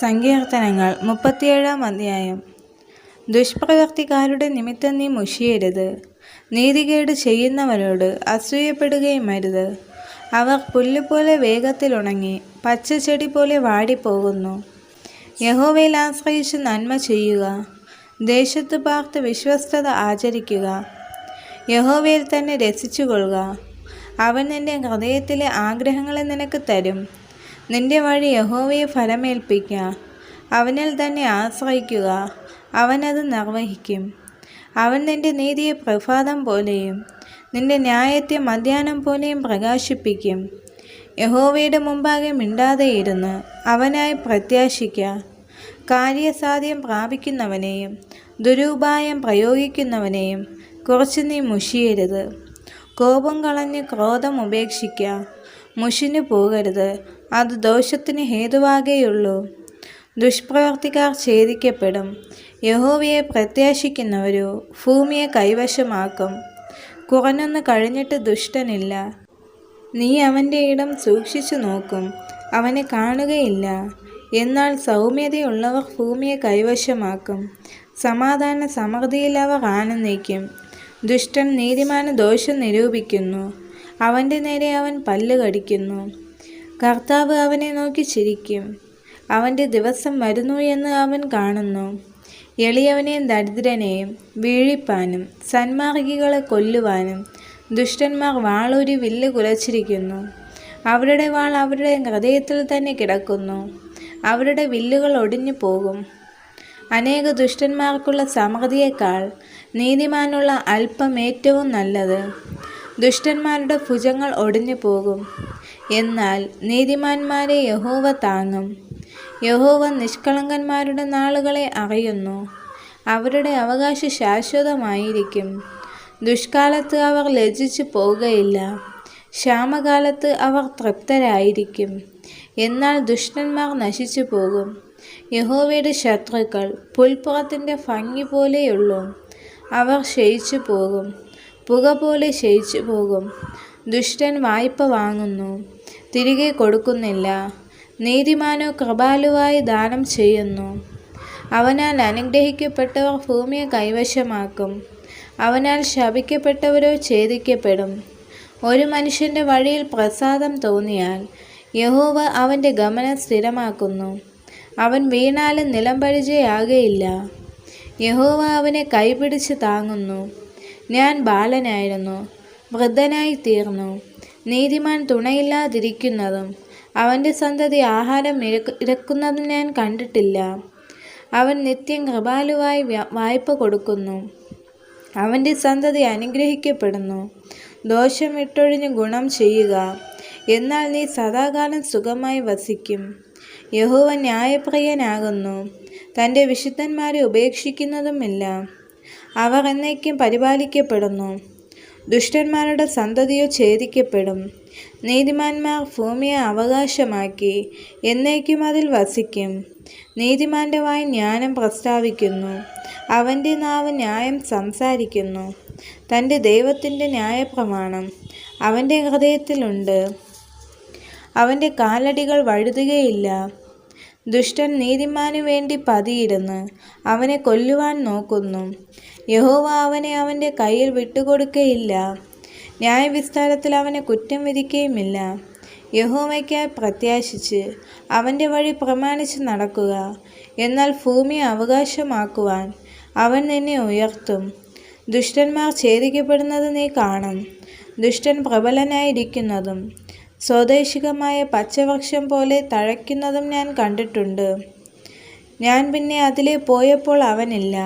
സങ്കീർത്തനങ്ങൾ 37 അധ്യായം. ദുഷ്പ്രവൃത്തിക്കാരുടെ നിമിത്തം നീ മുഷിയരുത്, നീതികേട് ചെയ്യുന്നവരോട് അസൂയപ്പെടുകയും അരുത്. അവർ പുല്ലുപോലെ വേഗത്തിൽ ഉണങ്ങി പച്ചച്ചെടി പോലെ വാടിപ്പോകുന്നു. യഹോവയിൽ ആശ്രയിച്ച് നന്മ ചെയ്യുക, ദേശത്ത് പാർത്ത് വിശ്വസ്തത ആചരിക്കുക. യഹോവയിൽ തന്നെ രസിച്ചുകൊള്ളുക, അവൻ നിന്റെ ഹൃദയത്തിലെ ആഗ്രഹങ്ങളെ നിനക്ക് തരും. നിന്റെ വഴി യഹോവയെ ഫലമേൽപ്പിക്കുക, അവനിൽ തന്നെ ആശ്രയിക്കുക, അവനത് നിർവഹിക്കും. അവൻ നിന്റെ നീതിയെ പ്രഭാതം പോലെയും നിന്റെ ന്യായത്തെ മധ്യാഹ്നം പോലെയും പ്രകാശിപ്പിക്കും. യഹോവയുടെ മുമ്പാകെ മിണ്ടാതെയിരുന്ന് അവനായി പ്രത്യാശിക്കുക. കാര്യസാധ്യം പ്രാപിക്കുന്നവനെയും ദുരുപായം പ്രയോഗിക്കുന്നവനെയും കുറിച്ച് നീ മുഷിയരുത്. കോപം കളഞ്ഞ് ക്രോധം ഉപേക്ഷിക്കുക, മുഷിഞ്ഞു പോകരുത്, അത് ദോഷത്തിന് ഹേതുവാകേയുള്ളൂ. ദുഷ്പ്രവർത്തിക്കാർ ഛേദിക്കപ്പെടും, യഹോവയെ പ്രത്യാശിക്കുന്നവരോ ഭൂമിയെ കൈവശമാക്കും. കുറഞ്ഞൊന്ന് കഴിഞ്ഞിട്ട് ദുഷ്ടനില്ല, നീ അവൻ്റെ ഇടം സൂക്ഷിച്ചു നോക്കും, അവനെ കാണുകയില്ല. എന്നാൽ സൗമ്യതയുള്ളവർ ഭൂമിയെ കൈവശമാക്കും, സമാധാന സമൃദ്ധിയിൽ അവർ ആനന്ദിക്കും. ദുഷ്ടൻ നീതിമാന് ദോഷം നിരൂപിക്കുന്നു, അവൻ്റെ നേരെ അവൻ പല്ല് കടിക്കുന്നു. കർത്താവ് അവനെ നോക്കി ചിരിക്കും, അവൻ്റെ ദിവസം വരുന്നു എന്ന് അവൻ കാണുന്നു. എളിയവനെയും ദരിദ്രനെയും വീഴിപ്പാനും സന്മാർഗികളെ കൊല്ലുവാനും ദുഷ്ടന്മാർ വാളൂരി വില്ല് കുലച്ചിരിക്കുന്നു. അവരുടെ വാൾ അവരുടെ ഹൃദയത്തിൽ തന്നെ കിടക്കുന്നു, അവരുടെ വില്ലുകൾ ഒടിഞ്ഞു പോകും. അനേക ദുഷ്ടന്മാർക്കുള്ള സമൃദ്ധിയേക്കാൾ നീതിമാനുള്ള അല്പം ഏറ്റവും നല്ലത്. ദുഷ്ടന്മാരുടെ ഭുജങ്ങൾ ഒടിഞ്ഞു പോകും, എന്നാൽ നീതിമാന്മാരെ യഹോവ താങ്ങും. യഹോവ നിഷ്കളങ്കന്മാരുടെ നാളുകളെ അറിയുന്നു, അവരുടെ അവകാശം ശാശ്വതമായിരിക്കും. ദുഷ്കാലത്ത് അവർ ലജ്ജിച്ചു പോവുകയില്ല, ക്ഷാമകാലത്ത് അവർ തൃപ്തരായിരിക്കും. എന്നാൽ ദുഷ്ടന്മാർ നശിച്ചു പോകും. യഹോവയുടെ ശത്രുക്കൾ പുൽപ്പുറത്തിൻ്റെ ഭംഗി പോലെയുള്ളൂ, അവർ ക്ഷയിച്ചു പോകും, പുക പോലെ ക്ഷയിച്ചു പോകും. ദുഷ്ടൻ വായ്പ വാങ്ങുന്നു, തിരികെ കൊടുക്കുന്നില്ല, നീതിമാനോ കൃപാലുവായി ദാനം ചെയ്യുന്നു. അവനാൽ അനുഗ്രഹിക്കപ്പെട്ടവർ ഭൂമിയെ കൈവശമാക്കും, അവനാൽ ശപിക്കപ്പെട്ടവരോ ഛേദിക്കപ്പെടും. ഒരു മനുഷ്യൻ്റെ വഴിയിൽ പ്രസാദം തോന്നിയാൽ യഹോവ അവൻ്റെ ഗമനം സ്ഥിരമാക്കുന്നു, അവൻ വീണാലും നിലംപരിചയാകയില്ല. യഹോവ അവനെ കൈപിടിച്ച് താങ്ങുന്നു. ഞാൻ ബാലനായിരുന്നു, വൃദ്ധനായി തീർന്നു, നീതിമാൻ തുണയില്ലാതിരിക്കുന്നതും അവൻ്റെ സന്തതി ആഹാരം ഇരക്കുന്നതും ഞാൻ കണ്ടിട്ടില്ല. അവൻ നിത്യം കൃപാലുവായി വായ്പ കൊടുക്കുന്നു, അവൻ്റെ സന്തതി അനുഗ്രഹിക്കപ്പെടുന്നു. ദോഷം വിട്ടൊഴിഞ്ഞ് ഗുണം ചെയ്യുക, എന്നാൽ നീ സദാകാലം സുഖമായി വസിക്കും. യഹോവ ന്യായപ്രിയനാകുന്നു, തൻ്റെ വിശുദ്ധന്മാരെ ഉപേക്ഷിക്കുന്നതുമില്ല. അവർ എന്നേക്കും പരിപാലിക്കപ്പെടുന്നു. ദുഷ്ടന്മാരുടെ സന്തതിയോ ഛേദിക്കപ്പെടും. നീതിമാന്മാർ ഭൂമിയെ അവകാശമാക്കി എന്നേക്കും അതിൽ വസിക്കും. നീതിമാന്റെ വായ് ജ്ഞാനം പ്രസ്താവിക്കുന്നു, അവൻ്റെ നാവ് ന്യായം സംസാരിക്കുന്നു. തൻ്റെ ദൈവത്തിൻ്റെ ന്യായപ്രമാണം അവൻ്റെ ഹൃദയത്തിലുണ്ട്, അവൻ്റെ കാലടികൾ വഴുതുകയില്ല. ദുഷ്ടൻ നീതിമാനു വേണ്ടി പതിയിരുന്ന് അവനെ കൊല്ലുവാൻ നോക്കുന്നു, യഹോവ അവനെ അവൻ്റെ കയ്യിൽ വിട്ടുകൊടുക്കയില്ല. ന്യായവിസ്താരത്തിൽ അവനെ കുറ്റം വിധിക്കുകയുമില്ല. യഹോവയ്ക്കായി പ്രത്യാശിച്ച് അവൻ്റെ വഴി പ്രമാണിച്ച് നടക്കുക, എന്നാൽ ഭൂമിയെ അവകാശമാക്കുവാൻ അവൻ നിന്നെ ഉയർത്തും. ദുഷ്ടന്മാർ ഛേദിക്കപ്പെടുന്നത് നീ കാണും, ദുഷ്ടൻ പ്രബലനായിരിക്കുന്നതും സ്വദേശികമായ പച്ചവൃക്ഷം പോലെ തഴയ്ക്കുന്നതും ഞാൻ കണ്ടിട്ടുണ്ട്. ഞാൻ പിന്നെ അതിലെ പോയപ്പോൾ അവനില്ല,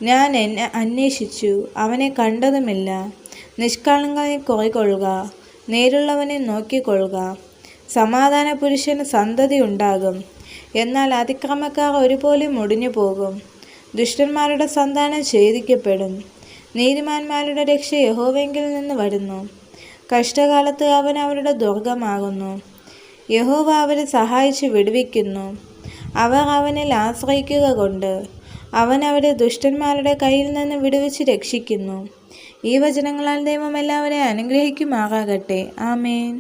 ഞാൻ എന്നെ അന്വേഷിച്ചു, അവനെ കണ്ടതുമില്ല. നിഷ്കളങ്കനെ കുറികൊള്ളുക, നേരുള്ളവനെ നോക്കിക്കൊള്ളുക. സമാധാന പുരുഷന് സന്തതി ഉണ്ടാകും, എന്നാൽ അതിക്രമക്കാർ ഒരുപോലെ മുടിഞ്ഞു പോകും. ദുഷ്ടന്മാരുടെ സന്താനം ഛേദിക്കപ്പെടും, നീതിമാന്മാരുടെ രക്ഷ യഹോവയെങ്കിൽ നിന്ന് വരുന്നു. കഷ്ടകാലത്ത് അവൻ അവരുടെ ദുർഗമാകുന്നു, യഹോവ അവരെ സഹായിച്ച് വിടുവിക്കുന്നു. അവർ അവനിൽ ആശ്രയിക്കുക കൊണ്ട് അവൻ അവരെ ദുഷ്ടന്മാരുടെ കയ്യിൽ നിന്ന് വിടുവിച്ച് രക്ഷിക്കുന്നു. ഈ വചനങ്ങളാൽ ദൈവം എല്ലാവരെയും അനുഗ്രഹിക്കുമാറാകട്ടെ. ആമേൻ.